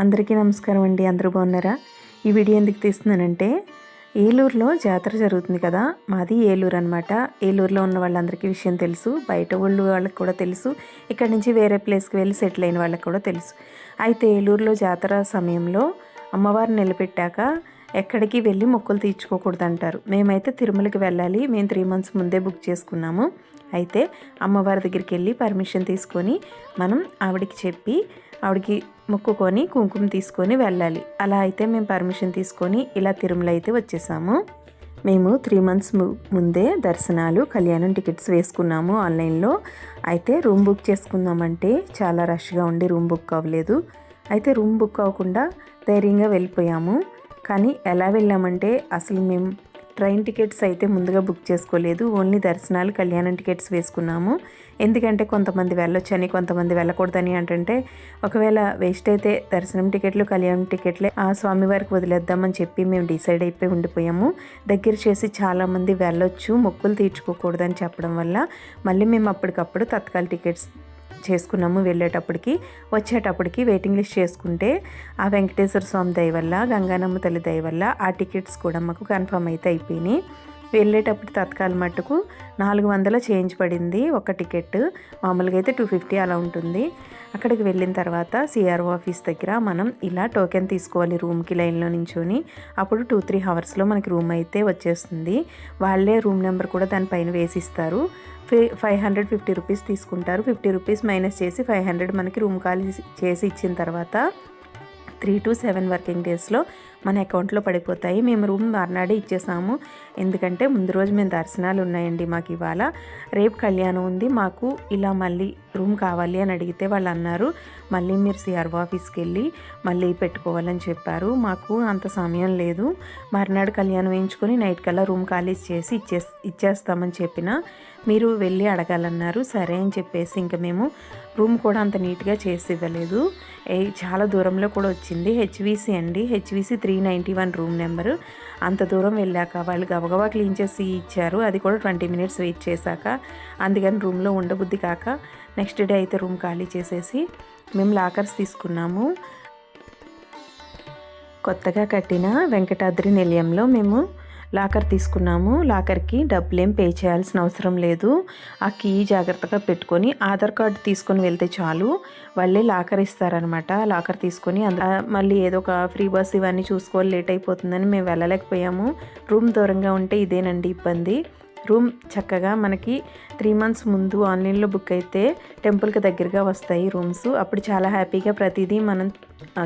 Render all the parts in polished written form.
అందరికీ నమస్కారం అండి. అందరూ బాగున్నారా? ఈ వీడియో ఎందుకు తీస్తున్నానంటే, ఏలూరులో జాతర జరుగుతుంది కదా, మాది ఏలూరు అనమాట. ఏలూరులో ఉన్న వాళ్ళందరికీ విషయం తెలుసు, బయట వాళ్ళకి కూడా తెలుసు, ఇక్కడ నుంచి వేరే ప్లేస్కి వెళ్ళి సెటిల్ అయిన వాళ్ళకి కూడా తెలుసు. అయితే ఏలూరులో జాతర సమయంలో అమ్మవారిని నిలబెట్టాక ఎక్కడికి వెళ్ళి మొక్కులు తీర్చుకోకూడదు అంటారు. మేమైతే తిరుమలకి వెళ్ళాలి, మేము 3 months ముందే బుక్ చేసుకున్నాము. అయితే అమ్మవారి దగ్గరికి వెళ్ళి పర్మిషన్ తీసుకొని మనం ఆవిడకి చెప్పి ఆవిడకి మొక్కుకొని కుంకుమ తీసుకొని వెళ్ళాలి. అలా అయితే మేము పర్మిషన్ తీసుకొని ఇలా తిరుమల అయితే వచ్చేసాము. మేము 3 months ముందే దర్శనాలు, కళ్యాణం టికెట్స్ వేసుకున్నాము ఆన్లైన్లో. అయితే రూమ్ బుక్ చేసుకుందామంటే చాలా రష్గా ఉండి రూమ్ బుక్ అవ్వలేదు. అయితే రూమ్ బుక్ అవ్వకుండా ధైర్యంగా వెళ్ళిపోయాము. కానీ ఎలా వెళ్ళామంటే, అసలు మేము ట్రైన్ టికెట్స్ అయితే ముందుగా బుక్ చేసుకోలేదు, ఓన్లీ దర్శనాలు, కళ్యాణం టికెట్స్ వేసుకున్నాము. ఎందుకంటే కొంతమంది వెళ్ళొచ్చని, కొంతమంది వెళ్ళకూడదని అంటుంటే, ఒకవేళ వేస్ట్ అయితే దర్శనం టికెట్లు, కళ్యాణం టికెట్లే ఆ స్వామివారికి వదిలేద్దామని చెప్పి మేము డిసైడ్ అయిపోయి ఉండిపోయాము. దగ్గర చేసి చాలామంది వెళ్ళొచ్చు, మొక్కులు తీర్చుకోకూడదని చెప్పడం వల్ల మళ్ళీ మేము అప్పటికప్పుడు తత్కాల్ టికెట్స్ చేసుకున్నాము. వెళ్ళేటప్పటికి వచ్చేటప్పటికి వెయిటింగ్ లిస్ట్ చేసుకుంటే ఆ వెంకటేశ్వర స్వామి దయ వల్ల, గంగానమ్మ తల్లి దయ వల్ల ఆ టికెట్స్ కూడా మాకు కన్ఫర్మ్ అయితే అయిపోయినాయి. వెళ్ళేటప్పుడు తత్కాల మట్టుకు 400 చేంజ్ పడింది ఒక టికెట్. మామూలుగా అయితే 250 అలా ఉంటుంది. అక్కడికి వెళ్ళిన తర్వాత సిఆర్ఓ ఆఫీస్ దగ్గర మనం ఇలా టోకెన్ తీసుకోవాలి, రూమ్కి లైన్లో నించొని. అప్పుడు 2-3 hours మనకి రూమ్ అయితే వచ్చేస్తుంది. వాళ్ళే రూమ్ నెంబర్ కూడా దానిపైన వేసిస్తారు. 550 రూపీస్ తీసుకుంటారు. 50 రూపీస్ మైనస్ చేసి 500 మనకి రూమ్ ఖాళీ చేసి ఇచ్చిన తర్వాత 3 to 7 వర్కింగ్ డేస్లో మన అకౌంట్లో పడిపోతాయి. మేము రూమ్ మర్నాడే ఇచ్చేసాము. ఎందుకంటే ముందు రోజు మేము దర్శనాలు ఉన్నాయండి మాకు ఇవాళ, రేపు కళ్యాణం ఉంది, మాకు ఇలా మళ్ళీ రూమ్ కావాలి అని అడిగితే వాళ్ళు అన్నారు, మళ్ళీ మీరు సిఆర్ఓ ఆఫీస్కి వెళ్ళి మళ్ళీ పెట్టుకోవాలని చెప్పారు. మాకు అంత సమయం లేదు, మర్నాడు కళ్యాణం వేయించుకొని నైట్ కల్లా రూమ్ ఖాళీ చేసి ఇచ్చేస్తామని చెప్పిన మీరు వెళ్ళి అడగాలన్నారు. సరే అని చెప్పేసి ఇంకా మేము రూమ్ కూడా అంత నీట్గా చేసి ఇవ్వలేదు. చాలా దూరంలో కూడా వచ్చింది. హెచ్విసి అండి, హెచ్విసి 391 రూమ్ నెంబరు. అంత దూరం వెళ్ళాక వాళ్ళు గబగబా క్లీన్ చేసి ఇచ్చారు, అది కూడా 20 minutes వెయిట్ చేశాక. అందుకని రూమ్లో ఉండబుద్ధి కాక నెక్స్ట్ డే అయితే రూమ్ ఖాళీ చేసేసి మేము లాకర్స్ తీసుకున్నాము. కొత్తగా కట్టిన వెంకటాద్రి నిలయంలో మేము లాకర్ తీసుకున్నాము. లాకర్కి డబ్బులు ఏం పే చేయాల్సిన అవసరం లేదు. ఆ కీ జాగ్రత్తగా పెట్టుకొని ఆధార్ కార్డు తీసుకొని వెళ్తే చాలు, వాళ్ళే లాకర్ ఇస్తారనమాట. లాకర్ తీసుకొని మళ్ళీ ఏదో ఒక ఫ్రీ బస్ ఇవన్నీ చూసుకోవాలి, లేట్ అయిపోతుందని మేము వెళ్ళలేకపోయాము. రూమ్ దూరంగా ఉంటే ఇదేనండి ఇబ్బంది. రూమ్ చక్కగా మనకి 3 months ముందు ఆన్లైన్లో బుక్ అయితే టెంపుల్కి దగ్గరగా వస్తాయి రూమ్స్. అప్పుడు చాలా హ్యాపీగా ప్రతిదీ మనం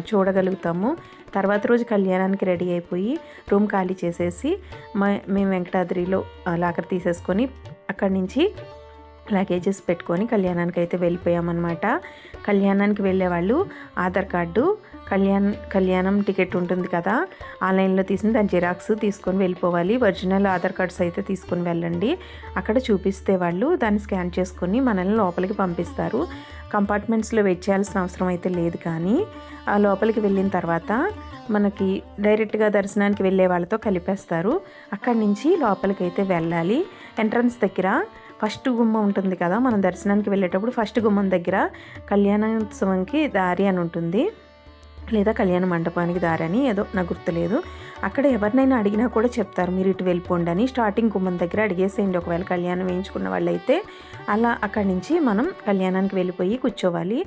చూడగలుగుతాము. తర్వాత రోజు కళ్యాణానికి రెడీ అయిపోయి రూమ్ ఖాళీ చేసేసి మేము వెంకటాద్రిలో లాకర్ తీసేసుకొని అక్కడి నుంచి లగేజెస్ పెట్టుకొని కళ్యాణానికి అయితే వెళ్ళిపోయామన్నమాట. కళ్యాణానికి వెళ్ళే వాళ్ళు ఆధార్ కార్డు, కళ్యాణం టికెట్ ఉంటుంది కదా ఆన్లైన్లో తీసిన దాని జిరాక్స్ తీసుకొని వెళ్ళిపోవాలి. ఒరిజినల్ ఆధార్ కార్డ్స్ అయితే తీసుకొని వెళ్ళండి. అక్కడ చూపిస్తే వాళ్ళు దాన్ని స్కాన్ చేసుకొని మనల్ని లోపలికి పంపిస్తారు. కంపార్ట్మెంట్స్లో వెయిట్ చేయాల్సిన అవసరం అయితే లేదు. కానీ ఆ లోపలికి వెళ్ళిన తర్వాత మనకి డైరెక్ట్గా దర్శనానికి వెళ్ళే వాళ్ళతో కలిపేస్తారు. అక్కడి నుంచి లోపలికి అయితే వెళ్ళాలి. ఎంట్రన్స్ దగ్గర ఫస్ట్ గుమ్మం ఉంటుంది కదా, మనం దర్శనానికి వెళ్ళేటప్పుడు ఫస్ట్ గుమ్మం దగ్గర కళ్యాణోత్సవంకి దారి అని ఉంటుంది, లేదా కళ్యాణ మండపానికి దారి అని, ఏదో నాకు గుర్తులేదు. అక్కడ ఎవరినైనా అడిగినా కూడా చెప్తారు, మీరు ఇటు వెళ్ళిపోండి అని. స్టార్టింగ్ గుమ్మం దగ్గర అడిగేసేయండి ఒకవేళ కళ్యాణం వేయించుకున్న వాళ్ళైతే. అలా అక్కడి నుంచి మనం కళ్యాణానికి వెళ్ళిపోయి కూర్చోవాలి.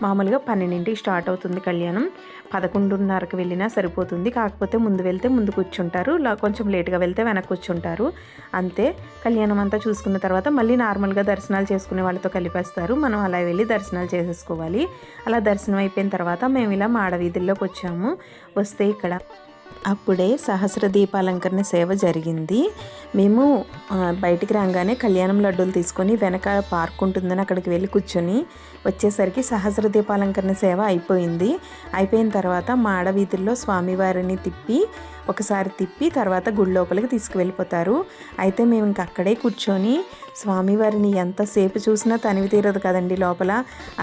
మామూలుగా 12కి స్టార్ట్ అవుతుంది కళ్యాణం, 11:30కి వెళ్ళినా సరిపోతుంది. కాకపోతే ముందు వెళ్తే ముందు కూర్చుంటారు, కొంచెం లేట్గా వెళ్తే వెనక్కి కూర్చుంటారు అంతే. కళ్యాణం అంతా చూసుకున్న తర్వాత మళ్ళీ నార్మల్గా దర్శనాలు చేసుకునే వాళ్ళతో కలిపేస్తారు. మనం అలా వెళ్ళి దర్శనాలు చేసేసుకోవాలి. అలా దర్శనం అయిపోయిన తర్వాత మేము ఇలా మాడవీధుల్లోకి వచ్చాము. వస్తే ఇక్కడ అప్పుడే సహస్ర దీపాలంకరణ సేవ జరిగింది. మేము బయటికి రాగానే కళ్యాణం లడ్డూలు తీసుకొని వెనక పార్క్ ఉంటుందని అక్కడికి వెళ్ళి కూర్చొని వచ్చేసరికి సహస్ర దీపాలంకరణ సేవ అయిపోయింది. అయిపోయిన తర్వాత మాడవీధుల్లో స్వామివారిని ఒకసారి తిప్పి తర్వాత గుడి లోపలికి తీసుకువెళ్ళిపోతారు. అయితే మేము ఇంక అక్కడే కూర్చొని స్వామివారిని ఎంతసేపు చూసినా తనివి తీరదు కదండి లోపల.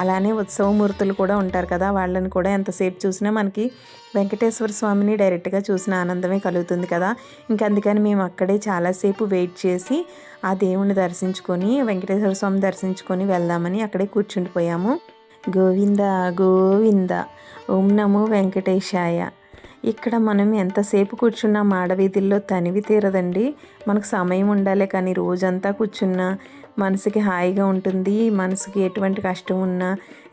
అలానే ఉత్సవమూర్తులు కూడా ఉంటారు కదా, వాళ్ళని కూడా ఎంతసేపు చూసినా మనకి వెంకటేశ్వర స్వామిని డైరెక్ట్గా చూసిన ఆనందమే కలుగుతుంది కదా. అందుకని మేము అక్కడే చాలాసేపు వెయిట్ చేసి ఆ దేవుణ్ణి దర్శించుకొని, వెంకటేశ్వర స్వామి దర్శించుకొని వెళ్దామని అక్కడే కూర్చుండిపోయాము. గోవింద గోవింద ఓం నమో వెంకటేశాయ. ఇక్కడ మనం ఎంతసేపు కూర్చున్నా మాడవీధుల్లో తనివి తీరదండి. మనకు సమయం ఉండాలి, కానీ రోజంతా కూర్చున్నా మనసుకి హాయిగా ఉంటుంది. మనసుకి ఎటువంటి కష్టం ఉన్నా,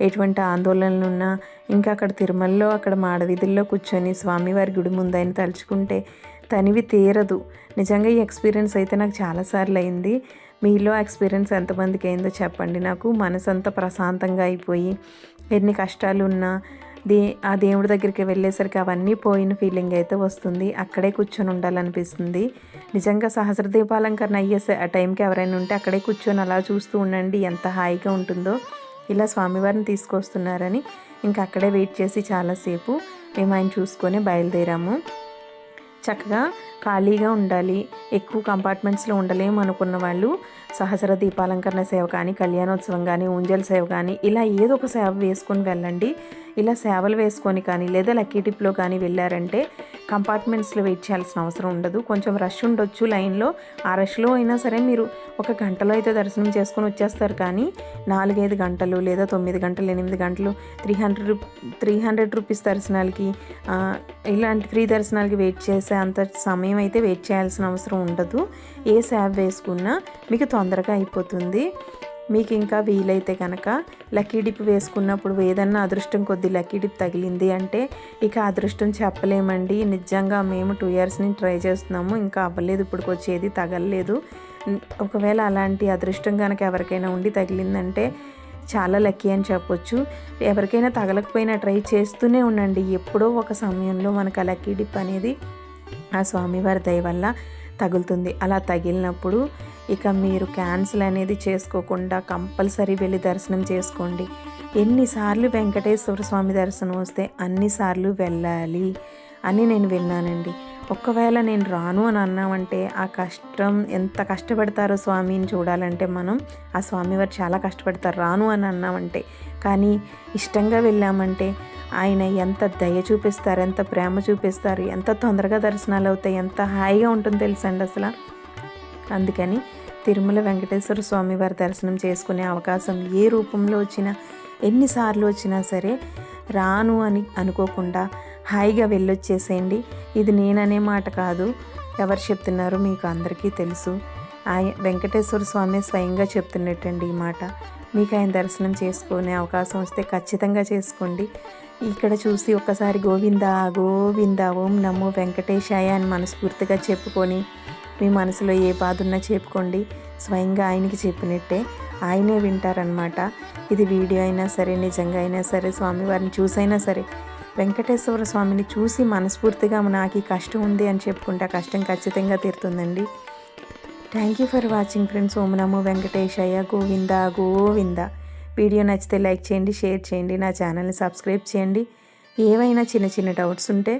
ఎటువంటి ఆందోళనలు ఉన్నా, ఇంకా అక్కడ తిరుమలలో అక్కడ మాడవీధుల్లో కూర్చొని స్వామివారి గుడి ముందని తలుచుకుంటే తనివి తీరదు. నిజంగా ఈ ఎక్స్పీరియన్స్ అయితే నాకు చాలాసార్లు అయింది. మీలో ఎక్స్పీరియన్స్ ఎంతమందికి అయిందో చెప్పండి. నాకు మనసంతా ప్రశాంతంగా అయిపోయి ఎన్ని కష్టాలు ఉన్నా ఆ దేవుడి దగ్గరికి వెళ్ళేసరికి అవన్నీ పోయిన ఫీలింగ్ అయితే వస్తుంది. అక్కడే కూర్చొని ఉండాలనిపిస్తుంది. నిజంగా సహస్ర దీపాలంకరణ అయ్యే ఆ టైంకి ఎవరైనా ఉంటే అక్కడే కూర్చొని అలా చూస్తూ ఉండండి, ఎంత హాయిగా ఉంటుందో. ఇలా స్వామివారిని తీసుకొస్తున్నారని ఇంకా అక్కడే వెయిట్ చేసి చాలాసేపు మేము ఆయన చూసుకొని బయలుదేరాము. చక్కగా ఖాళీగా ఉండాలి, ఎక్కువ కంపార్ట్మెంట్స్లో ఉండలేము అనుకున్న వాళ్ళు సహస్ర దీపాలంకరణ సేవ కానీ, కళ్యాణోత్సవం కానీ, ఊంజల్ సేవ కానీ ఇలా ఏదో ఒక సేవ వేసుకొని వెళ్ళండి. ఇలా సేవలు వేసుకొని కానీ లేదా లక్కీ టిప్లో కానీ వెళ్ళారంటే కంపార్ట్మెంట్స్లో వెయిట్ చేయాల్సిన అవసరం ఉండదు. కొంచెం రష్ ఉండొచ్చు లైన్లో. ఆ రష్లో అయినా సరే మీరు ఒక గంటలో అయితే దర్శనం చేసుకొని వచ్చేస్తారు. కానీ 4-5 గంటలు లేదా 9 గంటలు 8 గంటలు 300 రూపీస్ దర్శనాలకి, ఇలాంటి ఫ్రీ దర్శనాలకి వెయిట్ చేసే అంత సమయం అయితే వెయిట్ చేయాల్సిన అవసరం ఉండదు. ఏ సేవ వేసుకున్నా మీకు తొందరగా అయిపోతుంది. మీకు ఇంకా వీలైతే కనుక లక్కీ డిప్ వేసుకున్నప్పుడు ఏదన్నా అదృష్టం కొద్ది లక్కీ డిప్ తగిలింది అంటే ఇక అదృష్టం చెప్పలేమండి. నిజంగా మేము 2 ఇయర్స్ నుంచి ట్రై చేస్తున్నాము, ఇంకా అవ్వలేదు, ఇప్పుడు వచ్చేది తగలలేదు. ఒకవేళ అలాంటి అదృష్టం కనుక ఎవరికైనా ఉండి తగిలిందంటే చాలా లక్కీ అని చెప్పొచ్చు. ఎవరికైనా తగలకపోయినా ట్రై చేస్తూనే ఉండండి. ఎప్పుడో ఒక సమయంలో మనకు ఆ లక్కీ డిప్ అనేది ఆ స్వామివారి దయ వల్ల తగులుతుంది. అలా తగిలినప్పుడు ఇక మీరు క్యాన్సిల్ అనేది చేసుకోకుండా కంపల్సరీ వెళ్ళి దర్శనం చేసుకోండి. ఎన్నిసార్లు వెంకటేశ్వర స్వామి దర్శనం వస్తే అన్నిసార్లు వెళ్ళాలి అని నేను విన్నానండి. ఒక్కవేళ నేను రాను అని అన్నామంటే ఆ కష్టం ఎంత కష్టపడతారో స్వామిని చూడాలంటే మనం, ఆ స్వామివారు చాలా కష్టపడతారు రాను అని అన్నామంటే. కానీ ఇష్టంగా వెళ్ళామంటే ఆయన ఎంత దయ చూపిస్తారు, ఎంత ప్రేమ చూపిస్తారు, ఎంత తొందరగా దర్శనాలు అవుతాయి, ఎంత హాయిగా ఉంటుందో తెలుసండి అసలు. అందుకని తిరుమల వెంకటేశ్వర స్వామి వారి దర్శనం చేసుకునే అవకాశం ఏ రూపంలో వచ్చినా, ఎన్నిసార్లు వచ్చినా సరే రాను అని అనుకోకుండా హాయిగా వెళ్ళొచ్చేసేయండి. ఇది నేననే మాట కాదు, ఎవరు చెప్తున్నారో మీకు అందరికీ తెలుసు. వెంకటేశ్వర స్వామి స్వయంగా చెప్తున్నట్టండి ఈ మాట. మీకు ఆయన దర్శనం చేసుకునే అవకాశం వస్తే ఖచ్చితంగా చేసుకోండి. ఇక్కడ చూసి ఒక్కసారి గోవింద గోవింద ఓం నమో వెంకటేశాయ అని మనస్ఫూర్తిగా చెప్పుకొని మీ మనసులో ఏ బాధ ఉన్నా చెప్పుకోండి. స్వయంగా ఆయనకి చెప్పినట్టే ఆయనే వింటారనమాట. ఇది వీడియో అయినా సరే, నిజంగా అయినా సరే, స్వామివారిని చూసైనా సరే, వెంకటేశ్వర స్వామిని చూసి మనస్ఫూర్తిగా నాకు ఈ కష్టం ఉంది అని చెప్పుకుంటే ఆ కష్టం ఖచ్చితంగా తీరుతుందండి. Thank you for watching friends. Om నమో వెంకటేశాయ. గోవింద గోవింద. వీడియో నచ్చితే లైక్ చేయండి, షేర్ చేయండి, నా ఛానల్ని సబ్స్క్రైబ్ చేయండి. ఏవైనా చిన్న చిన్న డౌట్స్ ఉంటే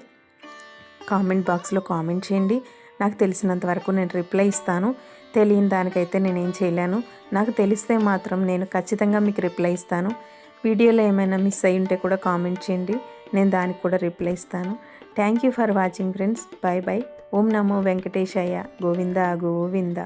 కామెంట్ బాక్స్లో కామెంట్ చేయండి. నాకు తెలిసినంత వరకు నేను రిప్లై ఇస్తాను. తెలియని దానికైతే నేనేం చేయలేను. నాకు తెలిస్తే మాత్రం నేను ఖచ్చితంగా మీకు రిప్లై ఇస్తాను. వీడియోలో ఏమైనా మిస్ అయి ఉంటే కూడా కామెంట్ చేయండి, నేను దానికి కూడా రిప్లై ఇస్తాను. Thank you for watching friends. Bye bye. Om నమో వెంకటేశాయ. గోవింద గోవింద.